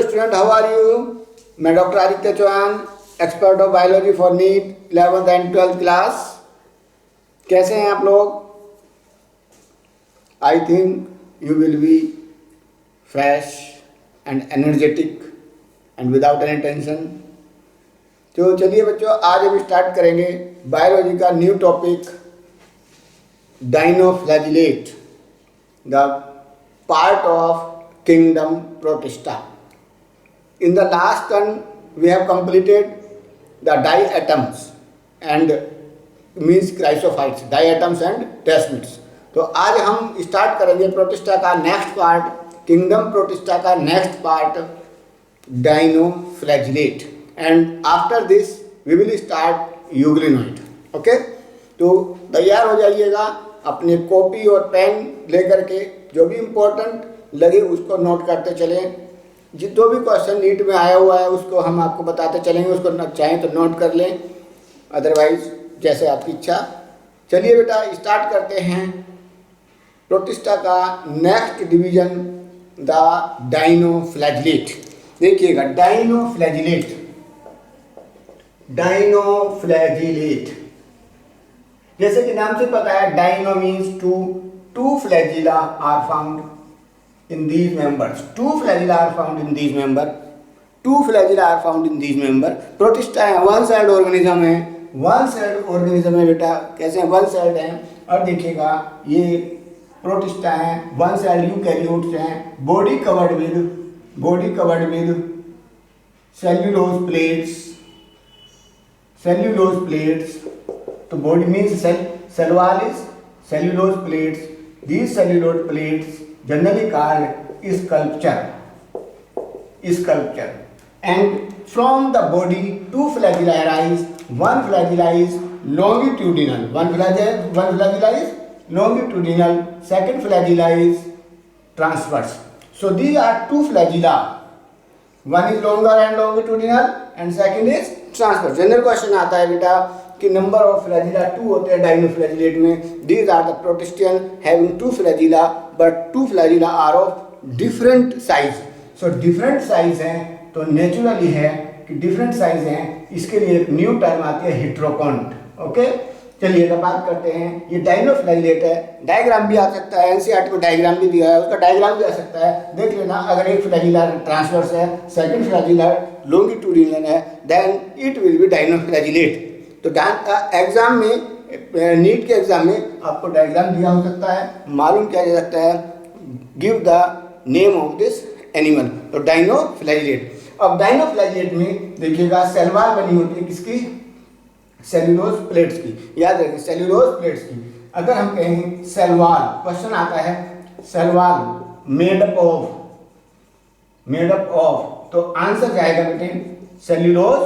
Student, how are you? मैं doctor Aditya Chauhan, expert of biology for NEET 11th and 12th class. कैसे हैं आप लोग? I think you will be fresh and energetic and without any tension. तो चलिए बच्चों, आज हम स्टार्ट करेंगे बायोलॉजी का new topic, dinoflagellate, the part of kingdom Protista. In the last turn, we have completed the diatoms and means chrysophytes, diatoms and plasmids. तो आज हम स्टार्ट करेंगे प्रोटिस्टा का नेक्स्ट पार्ट, किंगडम प्रोटिस्टा का next part, dinoflagellate, and after this we will start euglenoid. Okay, तो तैयार हो जाइएगा, अपनी कॉपी और पेन लेकर के जो भी इम्पोर्टेंट लगे उसको नोट करते चलें। जो भी क्वेश्चन नीट में आया हुआ है उसको हम आपको बताते चलेंगे, उसको चाहें तो नोट कर लें, अदरवाइज जैसे आपकी इच्छा। चलिए बेटा, स्टार्ट करते हैं प्रोटिस्टा का नेक्स्ट डिवीजन, द डाइनोफ्लैजिलेट। देखिएगा, डाइनोफ्लैजिलेट, डाइनोफ्लैजिलेट जैसे कि नाम से पता है, dino means two flagella are found in these members, two flagella are found in these member, two flagella are found in these member. Protista है, वन सेल्ड ऑर्गेनिज्म है, वन सेल्ड ऑर्गेनिज्म है बेटा। कैसे हैं? वन सेल्ड हैं। और देखिएगा, ये प्रोटिस्टा है, वन सेल्ड यूकैरियोट्स हैं, body covered with cellulose plates, cellulose plates. तो body means cell wall is cellulose plates. These cellulose plates generally called sculpture. And from the body, two flagella arise. One flagella is longitudinal. One flagella is longitudinal. Second flagella is transverse. So these are two flagella. One is longer and longitudinal, and second is transverse. General question आता है बेटा कि number of flagella 2 होते हैं dinoflagellate में। These are the protistian having 2 flagella, but 2 flagella are of different size. So different size हैं, तो naturally है कि डिफरेंट साइज हैं, इसके लिए एक न्यू टर्म आती है हेट्रोकॉन्ट। ओके, चलिए तो बात करते हैं। ये डाइनोफ्लैजिलेट है, डायग्राम भी आ सकता है, एनसीईआरटी में डायग्राम भी दिया है, उसका डायग्राम भी आ सकता है, देख लेना। अगर एक फ्लैजिला ट्रांसवर्स है, सेकंड फ्लैजिला लॉन्गिट्यूडिनल है, देन इट विल बी डाइनोफ्लैजिलेट। तो एग्जाम में, नीट के एग्जाम में आपको डायग्राम दिया हो सकता है, मालूम किया जा सकता है, give the name of this animal. तो डाइनोफ्लैजिलेट। अब डाइनोफ्लैजिलेट में देखिएगा, सेल वॉल बनी होती है किसकी? सेल्यूलोज प्लेट्स की। याद रखिए, सेल्यूलोज प्लेट्स की। अगर हम कहें सेल वॉल, क्वेश्चन आता है cell wall made up of, तो आंसर जाएगा बेटे सेल्यूलोज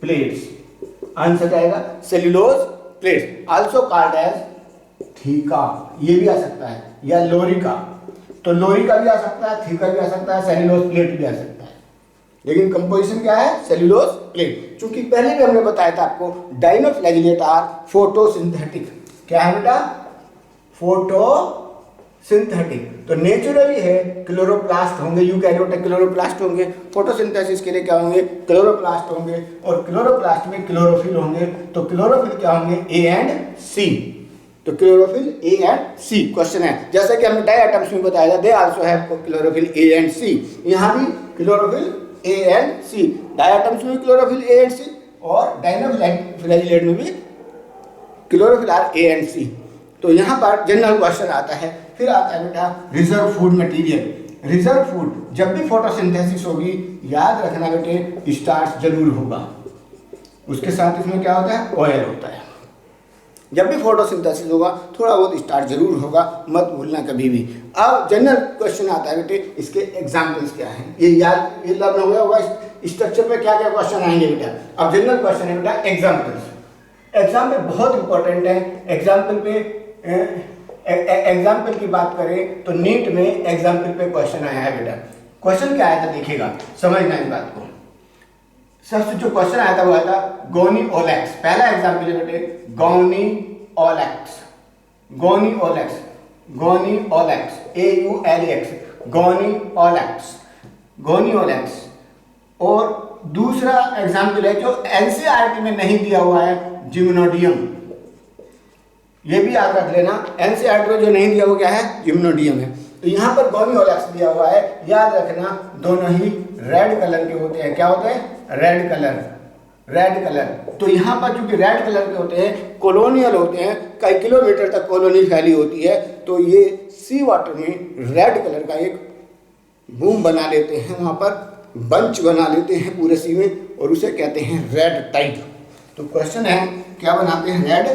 प्लेट्स। आंसर जाएगा cellulose plates, also called as theca. ये भी आ सकता है, या लोरिका। तो लोरिका भी आ सकता है, थीका भी आ सकता है, सेल्यूलोज प्लेट भी आ सकता है, लेकिन कंपोजिशन क्या है? Cellulose plate. चूंकि पहले भी हमने बताया था आपको, डाइनोफ्लैजिलेट आर फोटोसिंथेटिक। क्या है बेटा? फोटोसिंथेटिक। तो नेचुरली है, क्लोरोप्लास्ट होंगे, यूकैरियोटिक क्लोरोप्लास्ट होंगे, फोटोसिंथेसिस के लिए क्या होंगे? क्लोरोप्लास्ट होंगे, और क्लोरोप्लास्ट में क्लोरोफिल होंगे। तो क्लोरोफिल क्या होंगे? A and C. तो chlorophyll A and C question है, जैसा कि हमने डायटम्स में बताया था, they also have chlorophyll A and C. यहाँ भी chlorophyll A and C, diatoms में भी क्लोरोफिल ए एंड सी, और डाइनोफ्लैजिलेट में भी chlorophyll R A and C. तो यहाँ पर जनरल क्वेश्चन आता है। फिर आता है बेटा reserve food material. Reserve food, जब भी फोटोसिंथेसिस होगी, याद रखना बेटे, स्टार्च जरूर होगा। उसके साथ इसमें क्या होता है? ऑयल होता है। जब भी फोटोसिंथेसिस होगा, थोड़ा बहुत स्टार्च जरूर होगा, मत भूलना कभी भी। अब जनरल क्वेश्चन आता है बेटे, इसके एग्जाम्पल्स क्या हैं? ये याद, ये लर्न हो गया होगा स्ट्रक्चर पे क्या क्या क्वेश्चन आएंगे बेटा। अब जनरल क्वेश्चन है बेटा एग्जाम्पल्स। एग्जाम्पल बहुत इंपॉर्टेंट है। एग्जाम्पल पे एग्जाम्पल की बात करें तो नीट में एग्जाम्पल पे क्वेश्चन आया है बेटा। क्वेश्चन क्या आया था देखिएगा, समझना इस बात को। सबसे जो क्वेश्चन आया था वो आया था गोनी ओलेक्स। पहला एग्जाम्पल है बेटे गोनी ओलेक्स, गोनी ओलेक्स, गोनी ओलेक्स, AULEX, गोनी ओलेक्स। गोनियोलैक्स। और दूसरा एग्जाम्पल है जो एनसीईआरटी में नहीं दिया हुआ है, जिम्नोडियम। ये भी याद रख लेना, एनसीईआरटी में जो नहीं दिया हुआ क्या है, जिम्नोडियम है। तो यहाँ पर गोनियोलैक्स दिया हुआ है, याद रखना दोनों ही रेड कलर के होते हैं। क्या होते हैं, रेड कलर, रेड कलर। तो यहाँ पर चूंकि रेड कलर के होते हैं, कॉलोनियल होते हैं, कई किलोमीटर तक कॉलोनी फैली होती है, तो ये सी वाटर में रेड कलर का एक बूम बना लेते हैं, वहाँ पर बंच बना लेते हैं पूरे सी में, और उसे कहते हैं रेड टाइड। तो क्वेश्चन है क्या बनाते हैं, रेड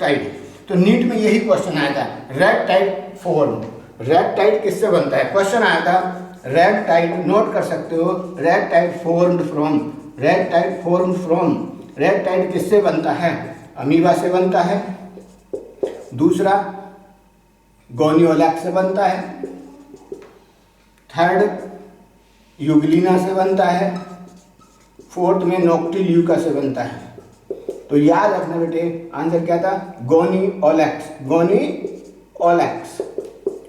टाइड। तो नीट में यही क्वेश्चन आया था, red tide form. Red tide किससे बनता है, क्वेश्चन आया था रेड टाइड, नोट कर सकते हो, red tide formed from, red tide form from. Red tide किससे बनता है, अमीबा से बनता है। दूसरा गोनियोलैक्स से बनता है। थर्ड यूग्लिना से बनता है। फोर्थ में नोक्टिल्यूका से बनता है। तो याद रखना बेटे, आंसर क्या था, गोनियोलैक्स, गोनियोलैक्स,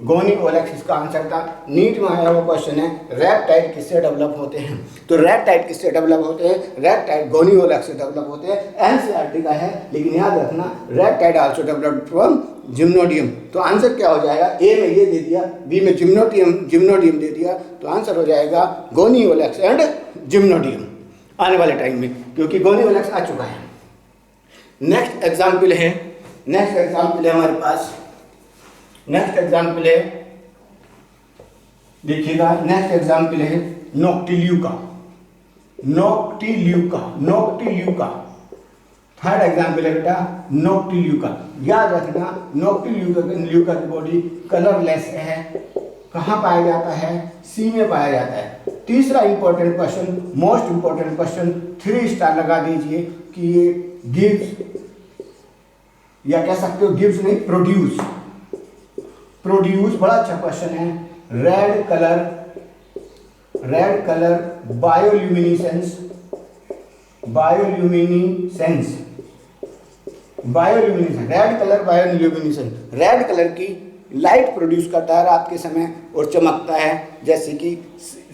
गोनियोलैक्स इसका आंसर था। नीट में आया हुआ क्वेश्चन है, रेड टाइड किससे डेवलप होते हैं। तो रेड टाइड किससे डेवलप होते हैं, रेड टाइड गोनियोलैक्स से डेवलप होते हैं। एनसीईआरटी का है, लेकिन याद रखना red tide also developed from gymnodinium. तो आंसर क्या हो जाएगा, ए में ये दे दिया, बी में जिम्नोडियम दे दिया, तो आंसर हो जाएगा गोनियोलैक्स एंड जिम्नोडियम आने वाले टाइम में, क्योंकि गोनियोलैक्स आ चुका है। नेक्स्ट एग्जाम्पल है हमारे पास, नेक्स्ट एग्जाम्पल है, देखिएगा, नेक्स्ट एग्जाम्पल है Noctiluca, Noctiluca, Noctiluca. Third example है बेटा नोक्टिल्यूका। याद रखना नोक्टिल्यूका की बॉडी कलरलेस है। कहाँ पाया जाता है, सी में पाया जाता है। तीसरा important question, most important question, 3 star लगा दीजिए कि ये गिव्स, या कह सकते हो गिव्स नहीं, प्रोड्यूस, बड़ा अच्छा क्वेश्चन है। Red colour bioluminescence, red colour bioluminescence, red colour की लाइट प्रोड्यूस करता है रात के समय और चमकता है, जैसे कि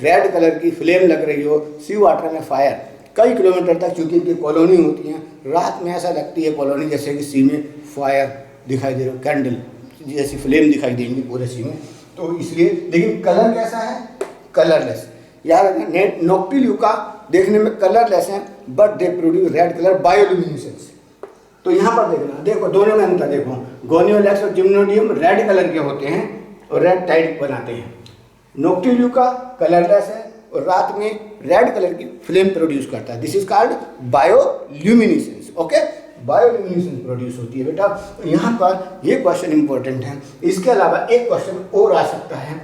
रेड कलर की फ्लेम लग रही हो सी वाटर में, फायर कई किलोमीटर तक, चूंकि इनकी कॉलोनी होती है, रात में ऐसा लगती है कॉलोनी जैसे कि सी में फायर दिखाई दे रहा हो, कैंडल जैसी फ्लेम दिखाई देंगी पूरे सी में। तो इसलिए, लेकिन कलर कैसा है, कलरलेस। यार नोक्टिल्यूका देखने में कलरलेस है, but they produce red colour bioluminescence. तो यहाँ पर देखना, देखो दोनों में अंतर देखो, गोनियोलैक्स और जिम्नोडियम रेड कलर के होते हैं और रेड टाइड बनाते हैं। नोक्टिल्यूका कलरलेस है और रात में रेड कलर की फ्लेम प्रोड्यूस करता है। This is called bioluminescence. Okay, bioluminescence produce होती है बेटा। तो यहाँ पर ये क्वेश्चन इंपॉर्टेंट है। इसके अलावा एक क्वेश्चन और आ सकता है,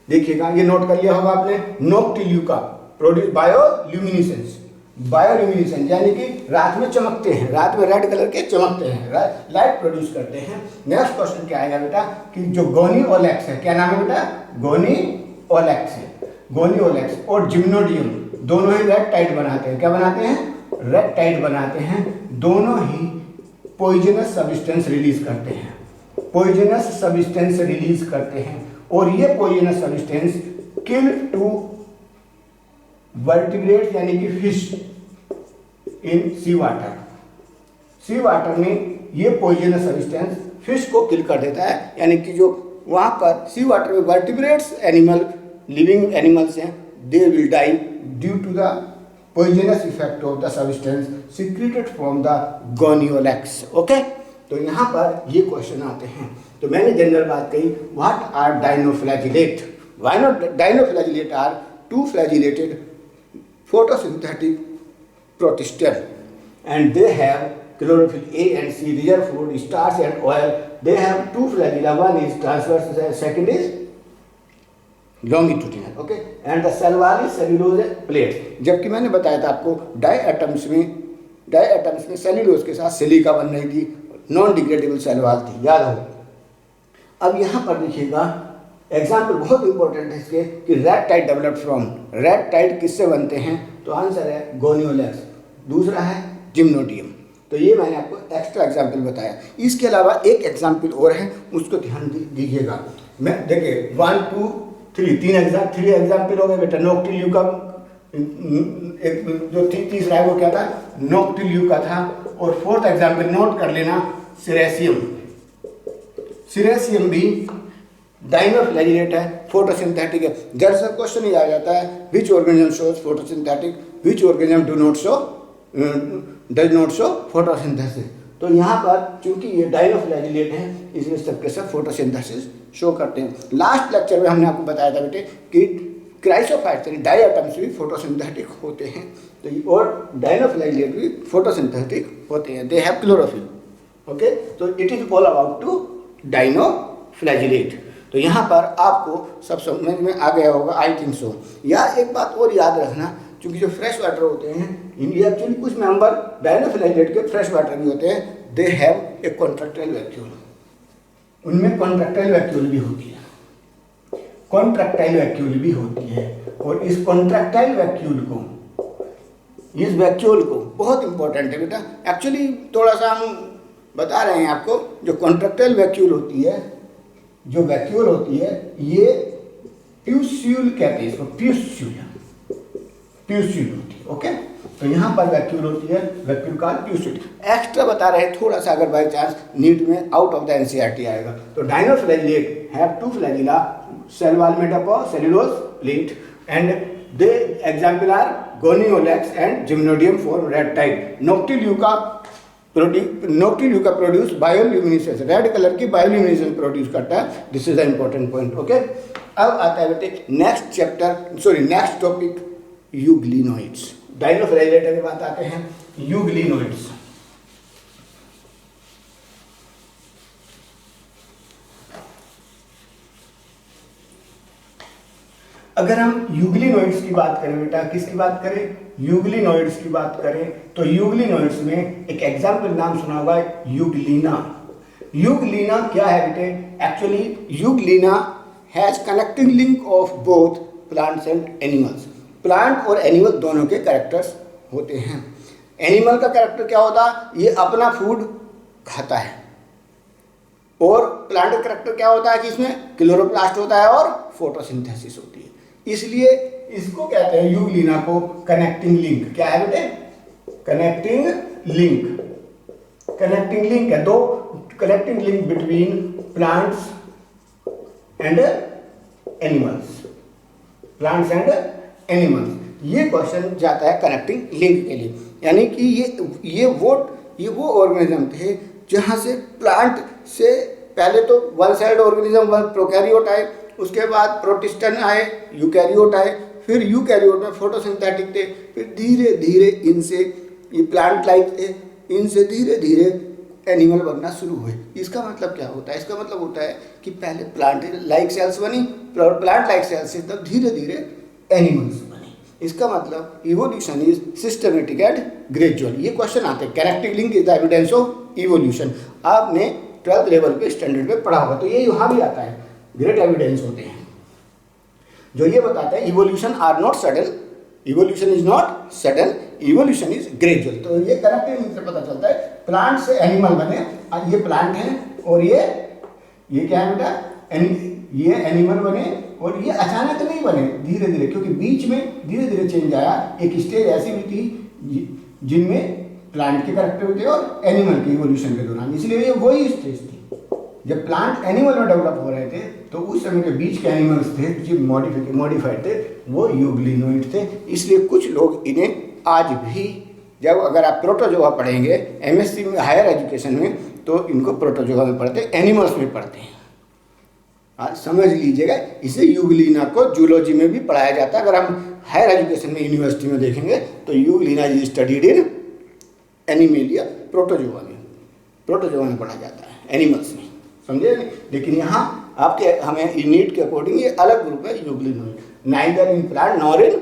देखिएगा, ये नोट कर लिया होगा आपने, नोक्टिल्यूका प्रोड्यूस बायोल्यूमिनेसेंस, बायोल्यूमिनेसेंस यानी कि रात में चमकते हैं, रात में रेड कलर के चमकते हैं, लाइट प्रोड्यूस करते हैं। नेक्स्ट क्वेश्चन क्या आएगा बेटा कि जो गोनियोलैक्स है, क्या नाम है बेटा, गोनियोलैक्स है, गोनियोलैक्स और जिम्नोडियम दोनों ही रेड टाइड बनाते हैं। क्या बनाते हैं, रेड टाइड बनाते हैं। दोनों ही पॉइजनस सब्सटेंस रिलीज करते हैं, पॉइजनस सब्सटेंस रिलीज करते हैं, और ये poisonous substance kill to vertebrate यानी कि fish in sea water, sea water में ये पॉइजनस सब्सटेंस फिश को किल कर देता है, यानी कि जो वहाँ पर सी वाटर में वर्टिब्रेट्स एनिमल, लिविंग एनिमल्स हैं, they will die due to the poisonous effect of the substance secreted from the goniolax. Okay, तो यहाँ पर ये क्वेश्चन आते हैं। तो मैंने जनरल बात कही, what are dinoflagellate, dinoflagellate are two flagellated photosynthetic protista and they have chlorophyll A and C, their food, starch and oil. They have two flagella, one is transverse, second is longitudinal, okay, and the cell wall is cellulose plate. जबकि मैंने बताया था आपको diatoms में cellulose के साथ silica बन रही थी, नॉन डिग्रेडेबल सेल वॉल थी, याद हो। अब यहाँ पर देखिएगा एग्जाम्पल बहुत इंपॉर्टेंट है इसके कि red tide developed from, red tide किससे बनते हैं, तो आंसर है गोनियोलैक्स, दूसरा है जिम्नोडियम। तो ये मैंने आपको एक्स्ट्रा एग्जाम्पल बताया। इसके अलावा एक एग्जाम्पल और है, उसको ध्यान दीजिएगा। मैं देखिए 1 2 थ्री एग्जाम्पल हो गए बेटा। नोक्टिल्यू का एक जो तीसरा है वो क्या था, नोक्टिल्यू का था। और फोर्थ एग्जाम्पल नोट कर लेना, सिरेसियम। सिरेसियम भी डाइनोफ्लैजिलेट है, फोटोसिंथेटिक है। जब से क्वेश्चन ही आ जाता है which organism shows photosynthetic, which organism does not show photosynthesis. तो यहाँ पर चूंकि ये डाइनोफ्लैजिलेट है इसलिए सबके सब फोटोसिंथेसिस शो करते हैं। लास्ट लेक्चर में हमने आपको बताया था बेटे कि क्राइसोफाइट्स यानी डायटम्स भी फोटोसिंथेटिक होते हैं, तो और डाइनोफ्लैजिलेट भी फोटोसिंथेटिक होते हैं, दे हैव क्लोरोफिल। ओके, तो it is all about to dinoflagellate. तो यहाँ पर आपको सब समझ में आ गया होगा, आई थिंक सो। या एक बात और याद रखना, क्योंकि जो फ्रेश वाटर होते हैं इनके एक्चुअली कुछ मेंबर डाइनोफ्लैजिलेट के फ्रेश वाटर भी होते हैं, they have a contractile vacuole, उनमें कॉन्ट्रैक्टाइल वैक्यूल भी होती है, कॉन्ट्रैक्टाइल वैक्यूल भी होती है। और इस कॉन्ट्रैक्टाइल वैक्यूल को, इस वैक्यूल को बहुत इंपॉर्टेंट है बेटा, एक्चुअली थोड़ा सा हम बता रहे हैं आपको। जो कॉन्ट्रैक्टाइल वैक्यूल होती है, जो वैक्यूल होती है, ये प्यूस्यूल कहते हैं इसको, प्यूस्यूल होती है। ओके, तो यहाँ पर वैक्यूल होती है, वैक्यूल का प्यूस्यूल। एक्स्ट्रा बता रहे हैं थोड़ा सा, अगर बाई चांस नीट में आउट ऑफ द एनसीईआरटी आएगा। तो dinoflagellate have two flagella, cell wall made up of cellulose plate, and they example are gonyaulax and gymnodinium for reptile. Noctiluca का प्रोड्यूस बायोल्यूमिनेसेंस, रेड कलर की bioluminescence produce करता है। This is the important point. Okay, अब आता है बेटे next chapter, sorry next topic, euglenoids. Dinoflagellate के बाद आते हैं यूग्लिनोइड्स। अगर हम यूग्लिनोइड्स की बात करें बेटा, किसकी बात करें, यूग्लिनोइड्स की बात करें, तो यूग्लिनोइड्स में एक एग्जाम्पल नाम सुना होगा, यूग्लिना। यूग्लिना क्या है बेटे, actually Euglena has connecting link of both plants and animals. Plant और एनिमल दोनों के कैरेक्टर्स होते हैं। एनिमल का कैरेक्टर क्या होता है, ये अपना फूड खाता है, और प्लांट का कैरेक्टर क्या होता है कि इसमें क्लोरोप्लास्ट होता है और फोटोसिंथेसिस होती है। इसलिए इसको कहते हैं यूग्लिना को कनेक्टिंग लिंक। क्या है बेटे, कनेक्टिंग लिंक। कनेक्टिंग लिंक है, दो connecting link between plants and animals, plants and animals. ये क्वेश्चन जाता है कनेक्टिंग लिंक के लिए, यानी कि ये वो ऑर्गेनिज्म थे जहाँ से प्लांट से पहले तो one side organism, one prokaryote आए, उसके बाद प्रोटिस्टन आए, यूकैरियोट आए, फिर यूकैरियोट में फोटोसिंथेटिक थे, फिर धीरे धीरे इनसे, ये प्लांट लाइक थे, इनसे धीरे धीरे एनिमल बनना शुरू हुए। इसका मतलब क्या होता है, इसका मतलब होता है कि पहले प्लांट लाइक सेल्स बनी, प्लांट लाइक सेल्स से तब धीरे धीरे एनिमल्स बने। इसका मतलब evolution is systematic and gradual. ये क्वेश्चन आते हैं, connecting link is the evidence of evolution. आपने 12th लेवल पे स्टैंडर्ड पे पढ़ा होगा, तो ये यहाँ भी आता है, ग्रेट एविडेंस होते हैं जो ये बताते हैं evolution are not sudden, evolution is not sudden, evolution is gradual. तो ये कनेक्टिंग लिंक से पता चलता है प्लांट से एनिमल बने, ये प्लांट है और ये क्या है बेटा, ये एनिमल बने, और ये अचानक नहीं बने, धीरे धीरे, क्योंकि बीच में धीरे धीरे चेंज आया। एक स्टेज ऐसी भी थी जिनमें प्लांट के कैरेक्टर थे और एनिमल के इवोल्यूशन के दौरान, इसलिए ये वही स्टेज थी जब प्लांट एनिमल में डेवलप हो रहे थे। तो उस समय के बीच के एनिमल्स थे जो मॉडिफाइड थे, वो यूग्लिनोइड थे। इसलिए कुछ लोग इन्हें आज भी, जब अगर आप प्रोटोजोआ पढ़ेंगे एमएससी में, हायर एजुकेशन में, तो इनको प्रोटोजोआ में पढ़ते हैं, एनिमल्स में पढ़ते हैं। आज समझ लीजिएगा, इसे यूग्लिना को जूलॉजी में भी पढ़ाया जाता है। अगर हम हायर एजुकेशन में यूनिवर्सिटी में देखेंगे तो Euglena is studied in animalia, protozoa में पढ़ा जाता है, एनिमल्स में, समझे नहीं। लेकिन यहाँ आपके हमें नीट के अकॉर्डिंग ये अलग ग्रुप है यूग्लिनोइड, neither in plant nor in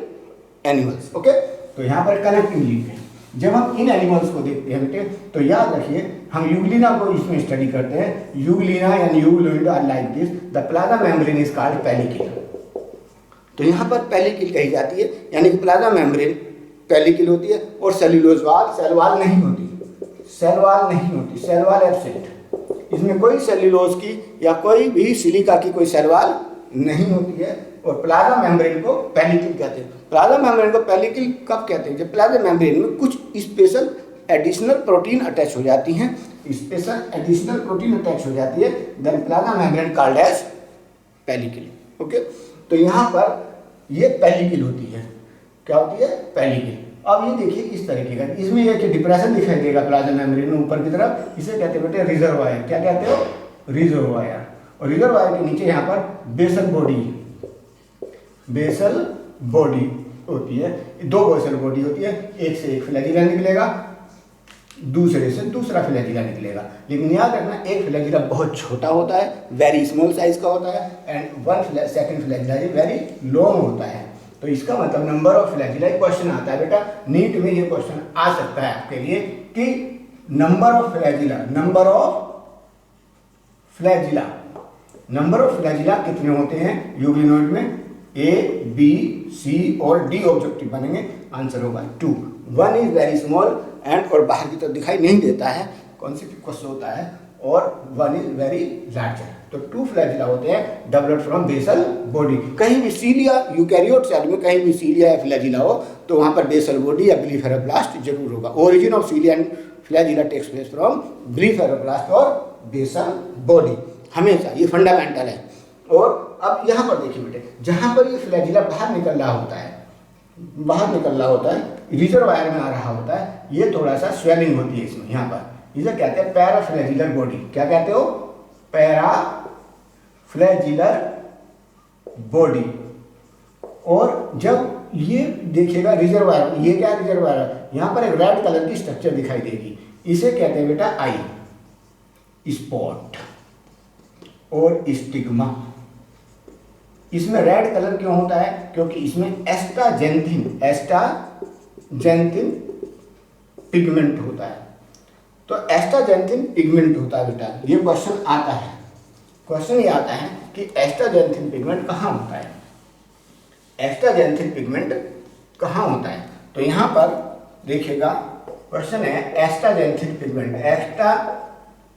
animals. Okay, तो यहाँ पर कनेक्टिंग लिंक है। जब हम इन एनिमल्स को देखते हैं बेटे, तो याद रखिए हम यूग्लिना को इसमें स्टडी करते हैं। Euglena and euglenoid are like this, the plasma membrane is called pellicle. तो यहाँ पर पेलिकिल कही जाती है, यानी कि प्लाज्मा मेम्ब्रेन पेलिकिल होती है, और सेल्यूलोज वाल, सेल वाल नहीं होती, सेल वाल एब्सेंट। इसमें कोई सेल्यूलोज की या कोई भी सिलिका की कोई सेल वाल नहीं होती है, और प्लाज्मा मेम्ब्रेन को पेलिकल कहते हैं। प्लाज्मा मेम्ब्रेन को पेलिकल कब कहते हैं? जब प्लाज्मा मेम्ब्रेन में कुछ स्पेशल एडिशनल प्रोटीन अटैच हो जाती हैं, स्पेशल एडिशनल प्रोटीन अटैच हो जाती है, then plasma membrane called as pellicle. Okay, तो यहाँ पर ये पेलिकल होती है। क्या होती है? पेलिकल। अब ये देखिए इस तरीके का, इसमें एक डिप्रेशन दिखाई देगा प्लाज्मा मेम्ब्रेन में ऊपर की तरफ, इसे कहते हैं बेटे रिजर्वायर। क्या कहते हो? रिजर्वायर। और रिजर्वायर के नीचे यहाँ पर बेसल बॉडी, बेसल बॉडी होती है। दो बेसल बॉडी होती है, एक से एक फ्लैजिला निकलेगा, दूसरे से दूसरा फ्लैजिला निकलेगा। लेकिन याद रखना एक फ्लैजिला बहुत छोटा होता है, वेरी स्मॉल साइज का होता है, and one second flagella very long होता है। तो इसका मतलब नंबर ऑफ फ्लैजिला क्वेश्चन आता है बेटा, नीट में ये क्वेश्चन आ सकता है आपके लिए कि number of flagella, number of flagella, number of flagella कितने होते हैं यूग्लिनोइड में? ए, बी, सी और डी ऑब्जेक्टिव बनेंगे। आंसर होगा 2। 1 इज वेरी स्मॉल एंड और बाहर की तरफ दिखाई नहीं देता है, कॉन्सिक्वस होता है, और 1 इज वेरी लार्जर। तो 2 फ्लैजिला होते हैं डेवलप्ड फ्रॉम बेसल बॉडी। कहीं भी सीलिया, यूकैरियोट सेल में कहीं भी सीलिया या फ्लैजिला हो तो वहाँ पर बेसल बॉडी या ब्लीफेरोब्लास्ट जरूर होगा। Origin of cilia and flagella takes place from blepharoplast और बेसल बॉडी, हमेशा ये फंडामेंटल है। और अब यहाँ पर देखिए बेटे, जहाँ पर ये फ्लैजिला बाहर निकल रहा होता है, बाहर निकल रहा होता है, रिजर्वायर में आ रहा होता है, ये थोड़ा सा स्वेलिंग होती है इसमें, यहाँ पर इसे कहते हैं पैराफ्लैजिलर बॉडी। क्या कहते हो? पैराफ्लैजिलर बॉडी। और जब ये देखिएगा रिजर्वायर, ये क्या रिजर्वायर है? यहाँ पर एक रेड कलर की स्ट्रक्चर दिखाई देगी, इसे कहते हैं बेटा आई स्पॉट और स्टिग्मा। इसमें रेड कलर क्यों होता है? क्योंकि इसमें एस्टाजेंथिन, एस्टाजेंथिन पिगमेंट होता है। तो एस्टाजेंथिन पिगमेंट होता है बेटा, ये क्वेश्चन आता है। क्वेश्चन ये आता है कि एस्टाजेंथिन पिगमेंट कहाँ होता है? एस्टाजेंथिन पिगमेंट कहाँ होता है? तो यहाँ पर देखिएगा क्वेश्चन है astaxanthin pigment, astaxanthin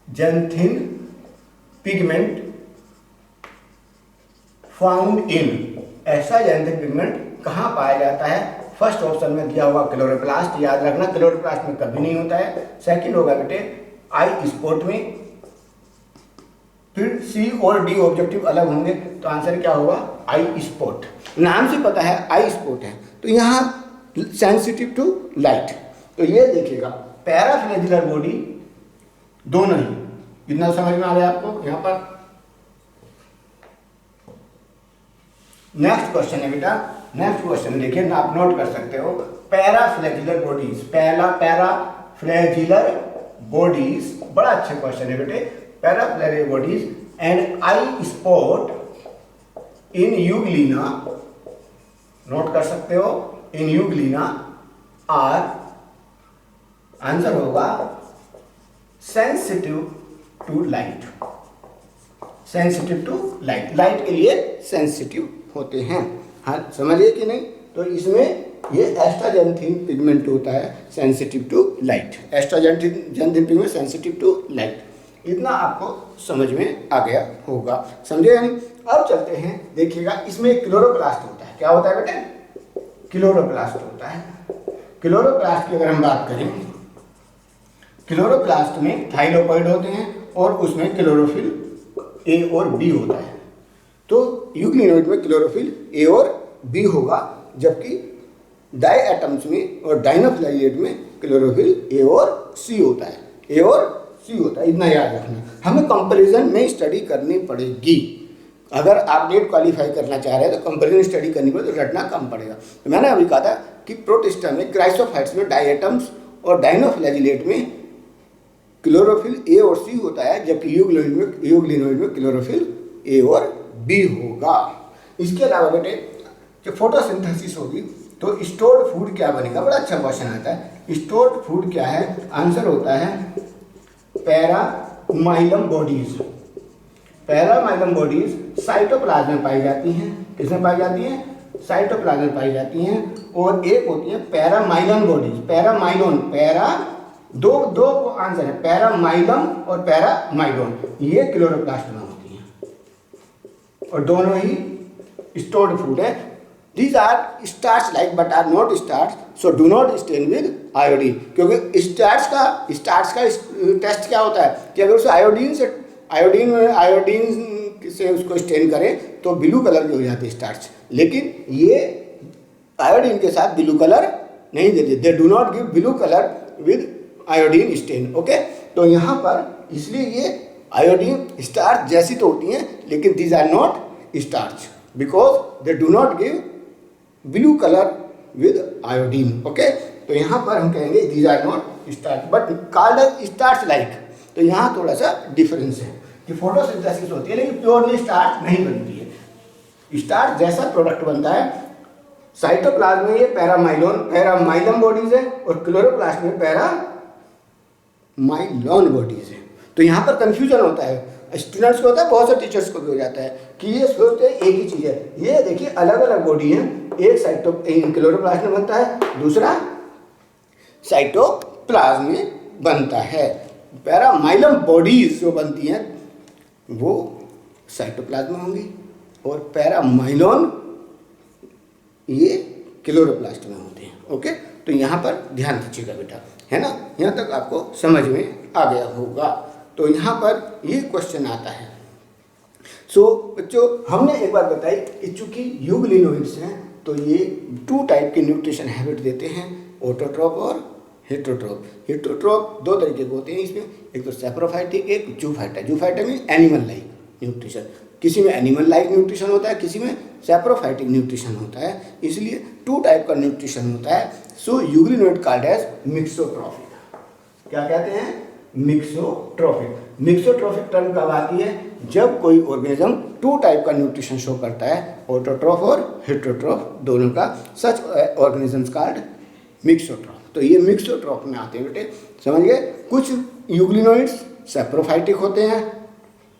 pigment found in, astaxanthin pigment कहाँ पाया जाता है? फर्स्ट ऑप्शन में दिया हुआ क्लोरोप्लास्ट, याद रखना क्लोरोप्लास्ट में कभी नहीं होता है। सेकंड होगा बेटे आई स्पॉट में, फिर सी और डी ऑब्जेक्टिव अलग होंगे, तो आंसर क्या होगा? आई स्पॉट। नाम से पता है आई स्पॉट है, तो यहाँ सेंसिटिव टू लाइट। तो ये देखिएगा पैराफ्लैजिलर बॉडी दोनों ही, इतना समझ में आ रहा है आपको? यहाँ पर नेक्स्ट क्वेश्चन है बेटा, नेक्स्ट क्वेश्चन देखिए, आप नोट कर सकते हो। पैराफ्लैजिलर बॉडीज, पैराफ्लैजिलर बॉडीज, बड़ा अच्छा क्वेश्चन है बेटे। Paraflagellar bodies and eye spot in euglena, note कर सकते हो, इन यूग्लिना आर, आंसर होगा sensitive to light, sensitive to light, light के लिए सेंसिटिव होते हैं। हाँ, समझिए कि नहीं? तो इसमें ये एस्टाजेंथिन पिगमेंट होता है sensitive to light, astaxanthin pigment sensitive to light. इतना आपको समझ में आ गया होगा, समझे या नहीं? अब चलते हैं, देखिएगा इसमें क्लोरोप्लास्ट होता है। क्या होता है बेटे? क्लोरोप्लास्ट होता है। क्लोरोप्लास्ट की अगर हम बात करें, क्लोरोप्लास्ट में थाइलोकॉइड होते हैं और उसमें क्लोरोफिल ए और बी होता है। तो यूग्लिनोइड में क्लोरोफिल ए और बी होगा, जबकि डाई एटम्स में और डाइनोफ्लाइलेट में क्लोरोफिल ए और सी होता है, ए और सी होता है। इतना याद रखना, हमें कंपैरिजन में स्टडी करनी पड़ेगी। अगर आप नेट क्वालिफाई करना चाह रहे हैं तो कंपैरिजन स्टडी करनी पड़ेगी, तो रटना कम पड़ेगा। तो मैंने अभी कहा था कि प्रोटिस्टा में, क्राइसोफाइट्स में डाई एटम्स और डाइनोफ्लाइलेट में क्लोरोफिल ए और सी होता है, जबकि यूग्लिनोइड में क्लोरोफिल ए और बी होगा। इसके अलावा बेटे जब फोटोसिंथेसिस होगी तो स्टोर्ड फूड क्या बनेगा? बड़ा अच्छा क्वेश्चन आता है। स्टोर्ड फूड क्या है? आंसर होता है पैरामाइलम बॉडीज। पैरामाइलम बॉडीज साइटोप्लाज्म में पाई जाती हैं। किसमें पाई जाती हैं? साइटोप्लाज्म में पाई जाती हैं। और एक होती है पैरामाइलन बॉडीज, पैरामाइलोन, दो आंसर है, पैरामाइलम और पैरामाइलोन, ये क्लोरोप्लास्ट में होती हैं और दोनों ही stored food है. These are starch like but are not starch, so do not stain with iodine. क्योंकि स्टार्च का टेस्ट क्या होता है कि अगर उसे आयोडीन से उसको स्टेन करें तो ब्लू कलर की हो जाती है स्टार्च, लेकिन ये आयोडीन के साथ ब्लू कलर नहीं देते. They do not give blue colour with iodine stain. Okay, तो यहाँ पर इसलिए ये आयोडीन स्टार्च जैसी तो होती हैं, लेकिन these are not starch because they do not give blue colour with iodine. Okay, तो यहाँ पर हम कहेंगे these are not starch but called starch like. तो यहाँ थोड़ा सा डिफरेंस है कि फोटोसिंथेसिस होती है लेकिन प्योरली स्टार्च नहीं बनती है. स्टार्च जैसा प्रोडक्ट बनता है. साइटोप्लाज्म में ये पैरामाइलम बॉडीज है और क्लोरोप्लास्ट में पैरामाइलॉन बॉडीज है. तो यहाँ पर कंफ्यूजन होता है, स्टूडेंट्स को होता है, बहुत से टीचर्स को भी हो जाता है कि ये सोचते हैं एक ही चीज़ है. ये देखिए अलग अलग बॉडी है, एक क्लोरोप्लास्ट में बनता है, दूसरा साइटोप्लाज्म में बनता है. पैरामाइलम बॉडीज जो बनती हैं वो साइटोप्लाज्म में होंगी और पैरामाइलॉन ये क्लोरोप्लास्ट में होते हैं. ओके, तो यहाँ पर ध्यान दीजिएगा बेटा, है ना. यहाँ तक आपको समझ में आ गया होगा. तो यहाँ पर ये क्वेश्चन आता है. सो बच्चों, हमने एक बार बताई कि चूंकि यूग्लिनोइड्स हैं तो ये 2 टाइप के न्यूट्रिशन हैबिट देते हैं, ऑटोट्रॉप और हेटरोट्रॉप. हेटरोट्रॉप 2 तरीके के होते हैं इसमें, एक तो सैप्रोफाइटिक, एक जूफाइटा. जूफाइटा मीन एनिमल लाइक न्यूट्रिशन. किसी में एनिमल लाइक न्यूट्रिशन होता है, किसी में सैप्रोफाइटिक न्यूट्रिशन होता है. इसलिए 2 टाइप का न्यूट्रिशन होता है. सो यूग्लिनोइड कॉल्ड एज मिक्सोट्रॉफिक. क्या कहते हैं? मिक्सोट्रॉफिक. मिक्सोट्रॉफिक टर्म कब आती है? जब कोई ऑर्गेनिज्म 2 टाइप का न्यूट्रिशन शो करता है, ऑटोट्रॉफ और हेटरोट्रॉफ दोनों का. सच ऑर्गेनिजम्स कॉल्ड मिक्सोट्रॉफ. तो ये मिक्सोट्रॉफ में आते हैं बेटे, समझ गए. कुछ यूग्लिनोइड्स सैप्रोफाइटिक होते हैं,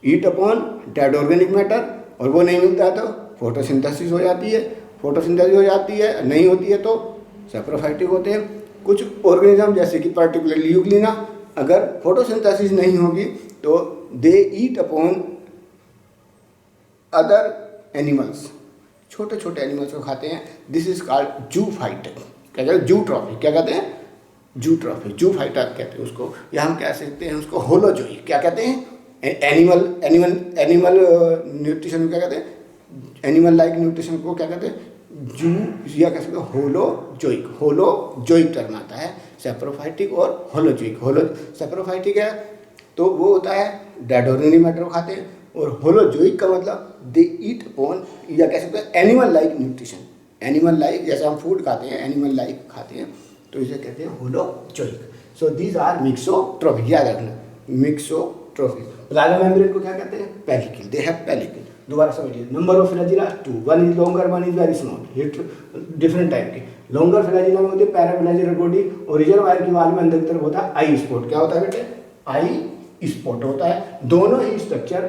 ईट अपॉन डेड ऑर्गेनिक मैटर, और वो नहीं मिलता है तो फोटोसिंथेसिस हो जाती है. फोटोसिंथेसिस हो जाती है, नहीं होती है तो सैप्रोफाइटिक होते हैं. कुछ ऑर्गेनिज्म जैसे कि पर्टिकुलरली यूग्लिना, अगर फोटोसिंथेसिस नहीं होगी तो they eat upon other animals, छोटे छोटे एनिमल्स को खाते हैं. This is called zoophyte. क्या कहते हैं? जूट्रॉफिक. क्या कहते हैं? जूट्रॉफिक. जूफाइटर कहते हैं उसको, या हम कह सकते हैं उसको होलोजोई. क्या कहते हैं? एनिमल न्यूट्रिशन को क्या कहते हैं? एनिमल लाइक न्यूट्रिशन को क्या कहते हैं? जू, या कह सकते हैं होलोजोइक. होलोजोइक टर्म आता है. सैप्रोफाइटिक और होलोजोइक. सैप्रोफाइटिक है तो वो होता है डेड ऑर्गेनिक मैटर को खाते हैं, और होलोजोइक का मतलब दे ईट अपॉन, या कह सकते हैं animal like nutrition. Animal like जैसे हम फूड खाते हैं, एनिमल लाइक खाते हैं, तो इसे कहते हैं holozoic. So these are mixotrophic. याद रखना, मिक्सोट्रॉफिक. प्लाज्मा मेम्ब्रेन को क्या कहते हैं? पेलिकल. They have pellicle. दोबारा समझिए. Number of flagella 2. 1 is longer, 1 is very small. Different type के. लॉन्गर फ्लैजिला में होती है पैराफ्लैजिलर बॉडी, और रिजर्वायर की वाल में अंदर की तरफ होता है आई स्पॉट. क्या होता है बेटे? आई स्पॉट होता है. दोनों ही स्ट्रक्चर,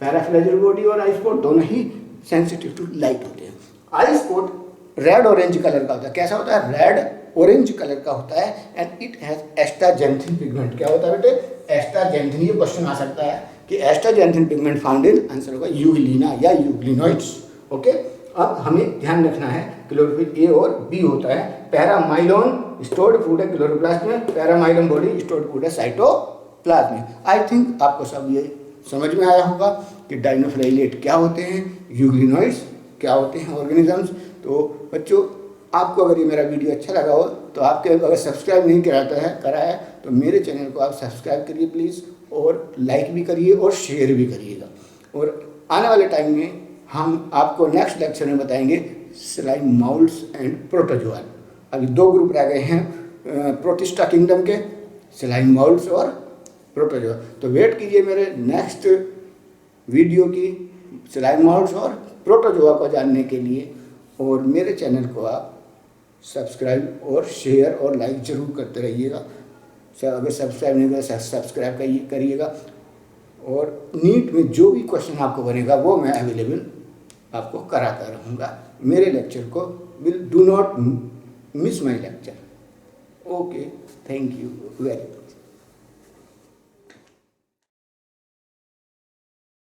पैराफ्लैजिलर बॉडी और आई स्पॉट, दोनों ही सेंसिटिव टू लाइट होते हैं. आई स्पॉट रेड ऑरेंज कलर का होता है. कैसा होता है? रेड ऑरेंज कलर का होता है. And it has astaxanthin pigment. क्या होता है बेटे? एस्टाजेंथिन. ये क्वेश्चन आ सकता है कि astaxanthin pigment found in, answer होगा यूग्लिना या यूग्लिनोइड्स. ओके, अब हमें ध्यान रखना है क्लोरोफिल ए और बी होता है. पैरामाइलॉन स्टोर्ड फूड है क्लोरोप्लास्ट में, पैरामाइलॉन बॉडी स्टोर्ड फूड है साइटोप्लाज्म में. आई थिंक आपको सब ये समझ में आया होगा कि डाइनोफ्लाइलेट क्या होते हैं, यूग्लिनोइड्स क्या होते हैं ऑर्गेनिजम्स. तो बच्चों, आपको अगर ये मेरा वीडियो अच्छा लगा हो तो आपके अगर सब्सक्राइब नहीं करा है तो मेरे चैनल को आप सब्सक्राइब करिए प्लीज़, और लाइक भी करिए और शेयर भी करिएगा. और आने वाले टाइम में हम आपको नेक्स्ट लेक्चर में बताएंगे स्लाइम माउल्स एंड प्रोटोजोआ. अभी 2 ग्रुप रह गए हैं प्रोटिस्टा किंगडम के, स्लाइम माउल्स और प्रोटोजोआ. तो वेट कीजिए मेरे नेक्स्ट वीडियो की स्लाइम माउल्स और प्रोटोजोआ को जानने के लिए. और मेरे चैनल को आप सब्सक्राइब और शेयर और लाइक ज़रूर करते रहिएगा. अगर सब्सक्राइब नहीं करें सब्सक्राइब करिएगा. और नीट में जो भी क्वेश्चन आपको बनेगा वो मैं अवेलेबल आपको कराता रहूँगा. मेरे लेक्चर को do not miss my lecture. Okay, thank you very much.